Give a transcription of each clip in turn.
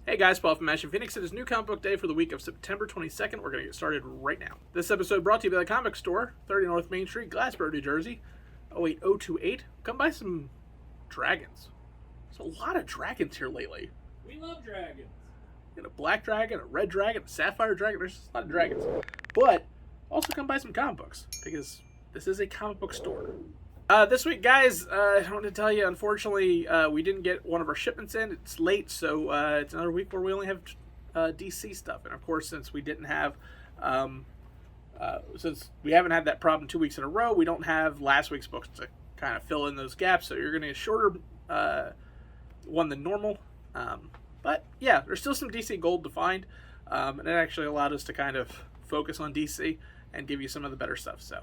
Hey guys, Paul from Ashen. It is new comic book day for the week of September 22nd. We're going to get started right now. This episode brought to you by the Comic Store, 30 North Main Street, Glassboro, New Jersey, 08028. Come buy some dragons. There's a lot of dragons here lately. We love dragons. You got a black dragon, a red dragon, a sapphire dragon. There's just a lot of dragons. But also come buy some comic books, because this is a comic book store. This week, guys, I want to tell you, unfortunately, we didn't get one of our shipments in. It's late, so it's another week where we only have DC stuff. And, of course, since we didn't have, since we haven't had that problem 2 weeks in a row, we don't have last week's books to kind of fill in those gaps. So you're going to get a shorter one than normal. But, yeah, there's still some DC gold to find. And it actually allowed us to kind of focus on DC and give you some of the better stuff. So,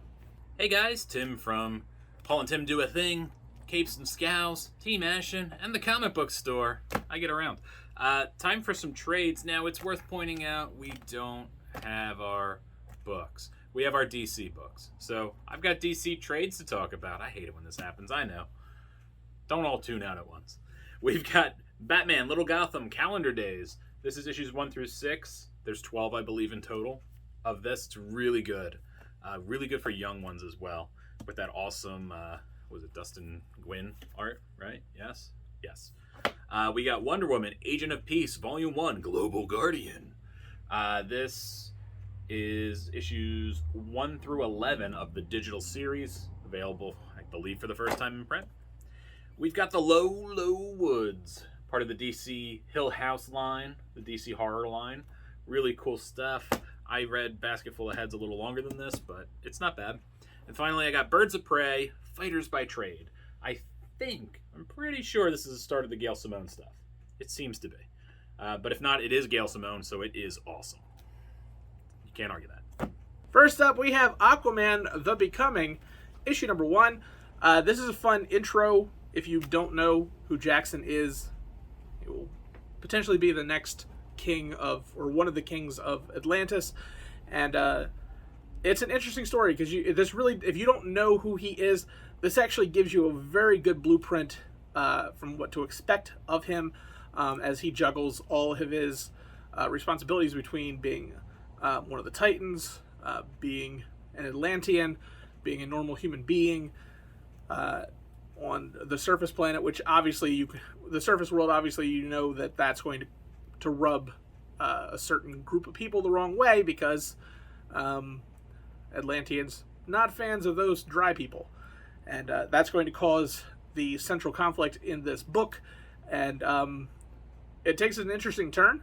hey, guys, Tim from Paul and Tim Do a Thing, Capes and Scowls, Team Ashen, and the comic book store. I get around. Time for some trades. Now, it's worth pointing out we don't have our books. We have our DC books. So, I've got DC trades to talk about. I hate it when this happens, I know. Don't all tune out at once. We've got Batman, Little Gotham, Calendar Days. This is issues 1 through 6. There's 12, I believe, in total of this. It's really good. Really good for young ones as well. With that awesome, was it Dustin Gwynn art, right? Yes? Yes. We got Wonder Woman, Agent of Peace, Volume 1, Global Guardian. This is issues 1 through 11 of the digital series, available, I believe, for the first time in print. We've got the Low Woods, part of the DC Hill House line, the DC horror line. Really cool stuff. I read Basketful of Heads a little longer than this, but it's not bad. And finally, I got Birds of Prey, Fighters by Trade. I'm pretty sure this is the start of the Gail Simone stuff. It seems to be. But if not, it is Gail Simone, so it is awesome. You can't argue that. First up, we have Aquaman, The Becoming, issue number 1. This is a fun intro. If you don't know who Jackson is, he will potentially be the next king of, or one of the kings of Atlantis. And, it's an interesting story because if you don't know who he is, this actually gives you a very good blueprint from what to expect of him as he juggles all of his responsibilities between being one of the Titans, being an Atlantean, being a normal human being on the surface planet, which obviously the surface world, obviously you know that's going to rub a certain group of people the wrong way because Atlanteans not fans of those dry people, and that's going to cause the central conflict in this book, and it takes an interesting turn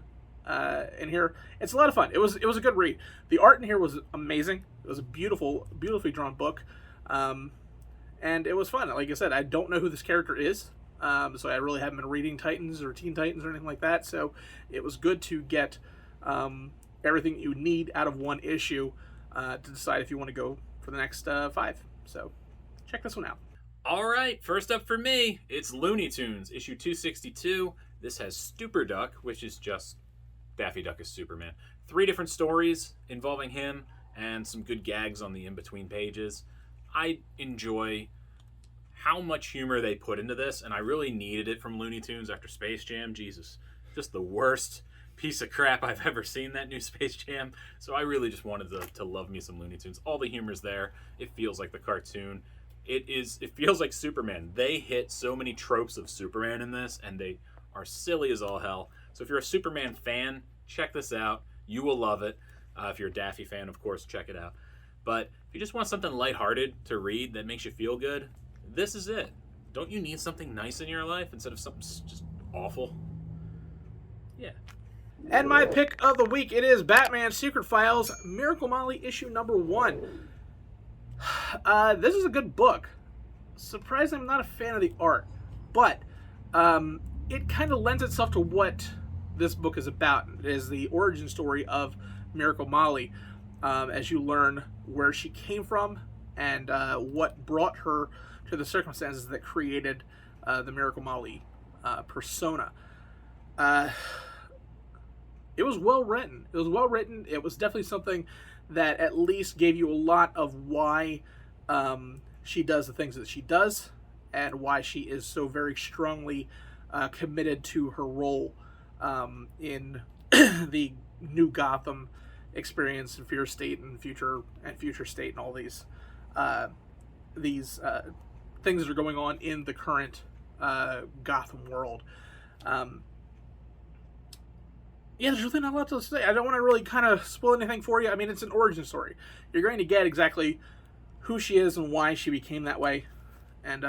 in here. It's a lot of fun. It was a good read. The art in here was amazing. It was a beautifully drawn book, and it was fun. Like I said, I don't know who this character is, so I really haven't been reading Titans or Teen Titans or anything like that, so it was good to get everything you need out of one issue to decide if you want to go for the next 5. So check this one out. All right, first up for me, it's Looney Tunes, issue 262. This has Stupor Duck, which is just Daffy Duck as Superman. 3 different stories involving him and some good gags on the in-between pages. I enjoy how much humor they put into this, and I really needed it from Looney Tunes after Space Jam. Jesus, just the worst piece of crap I've ever seen, that new Space Jam. So I really just wanted to love me some Looney Tunes. All the humor's there. It feels like the cartoon. It feels like Superman. They hit so many tropes of Superman in this, and they are silly as all hell. So if you're a Superman fan, check this out. You will love it. If you're a Daffy fan, of course, check it out. But if you just want something lighthearted to read that makes you feel good, this is it. Don't you need something nice in your life instead of something just awful? Yeah. And my pick of the week, it is Batman Secret Files, Miracle Molly, issue number 1. This is a good book. Surprisingly, I'm not a fan of the art, but it kind of lends itself to what this book is about. It is the origin story of Miracle Molly, as you learn where she came from and what brought her to the circumstances that created the Miracle Molly persona. It was well written. It was definitely something that at least gave you a lot of why she does the things that she does and why she is so very strongly committed to her role in the new Gotham experience and Fear State and Future State and all these things that are going on in the current Gotham world. Yeah, there's really not a lot to say. I don't want to really kind of spoil anything for you. I mean, it's an origin story. You're going to get exactly who she is and why she became that way. And,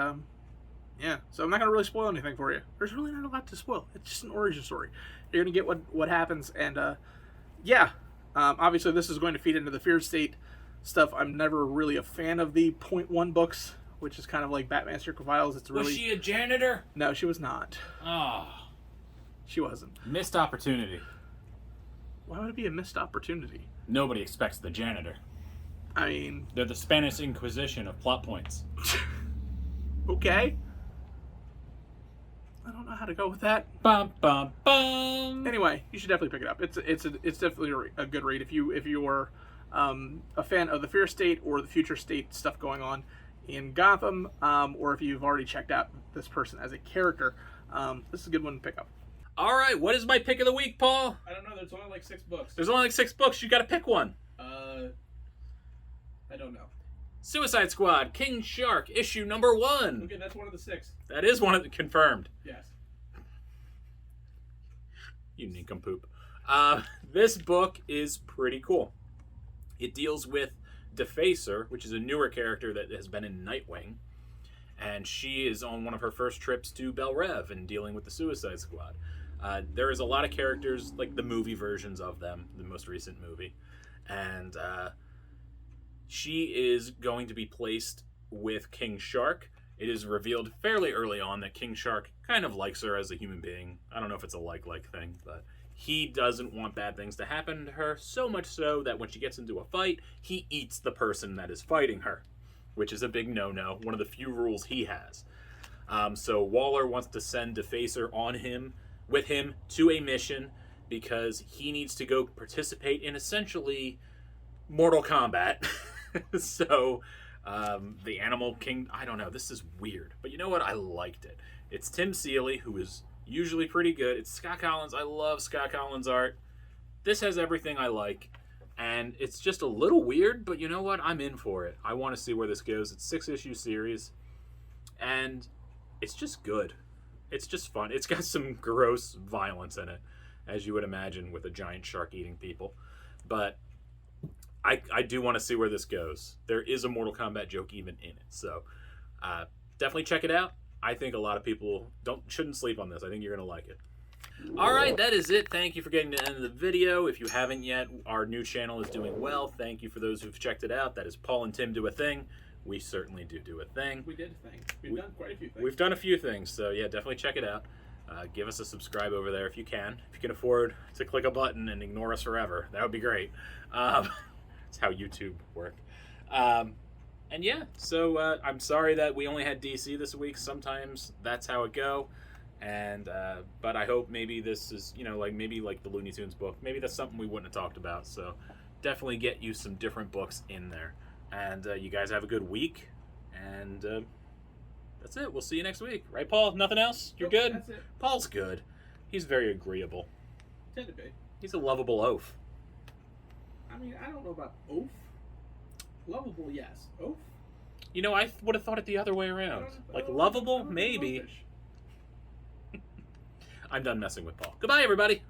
yeah, so I'm not going to really spoil anything for you. There's really not a lot to spoil. It's just an origin story. You're going to get what happens. And, yeah, obviously this is going to feed into the Fear State stuff. I'm never really a fan of the .1 books, which is kind of like Batman Secret Files. It's really... Was she a janitor? No, she was not. Oh. She wasn't. Missed opportunity. Why would it be a missed opportunity? Nobody expects the janitor. I mean... They're the Spanish Inquisition of plot points. Okay. I don't know how to go with that. Bum, bum, bum. Anyway, you should definitely pick it up. It's definitely a good read if you are a fan of the Fear State or the Future State stuff going on in Gotham, or if you've already checked out this person as a character. This is a good one to pick up. All right, what is my pick of the week, Paul? I don't know. There's only like 6 books. There's only like 6 books. You got to pick one. I don't know. Suicide Squad, King Shark, issue number 1. Okay, that's one of the 6. That is one of the confirmed. Yes. You nincompoop. This book is pretty cool. It deals with Defacer, which is a newer character that has been in Nightwing. And she is on one of her first trips to Bel Rev and dealing with the Suicide Squad. There is a lot of characters, like the movie versions of them, the most recent movie. And she is going to be placed with King Shark. It is revealed fairly early on that King Shark kind of likes her as a human being. I don't know if it's a like thing, but he doesn't want bad things to happen to her, so much so that when she gets into a fight, he eats the person that is fighting her, which is a big no-no, one of the few rules he has. So Waller wants to send Defacer with him to a mission because he needs to go participate in essentially Mortal Kombat. So the Animal King, I don't know, this is weird, but you know what? I liked it. It's Tim Seeley, who is usually pretty good. It's Scott Collins. I love Scott Collins' art. This has everything I like. And it's just a little weird, but you know what? I'm in for it. I want to see where this goes. It's a 6-issue series, and it's just good. It's just fun. It's got some gross violence in it, as you would imagine with a giant shark eating people. But I do want to see where this goes. There is a Mortal Kombat joke even in it, so definitely check it out. I think a lot of people shouldn't sleep on this. I think you're going to like it. All right, that is it. Thank you for getting to the end of the video. If you haven't yet, our new channel is doing well. Thank you for those who've checked it out. That is Paul and Tim Do a Thing. We certainly do a thing. We did a thing. We've done quite a few things. We've done a few things, so yeah, definitely check it out. Give us a subscribe over there if you can. If you can afford to click a button and ignore us forever, that would be great. That's how YouTube work. And yeah, so I'm sorry that we only had DC this week. Sometimes that's how it go. And but I hope maybe this is, maybe like the Looney Tunes book. Maybe that's something we wouldn't have talked about. So definitely get you some different books in there. And you guys have a good week. And that's it. We'll see you next week. Right, Paul? Nothing else? You're good? That's it. Paul's good. He's very agreeable. Tend to be. He's a lovable oaf. I mean, I don't know about oaf. Lovable, yes. Oaf? I would have thought it the other way around. Like, lovable? Maybe. I'm done messing with Paul. Goodbye, everybody.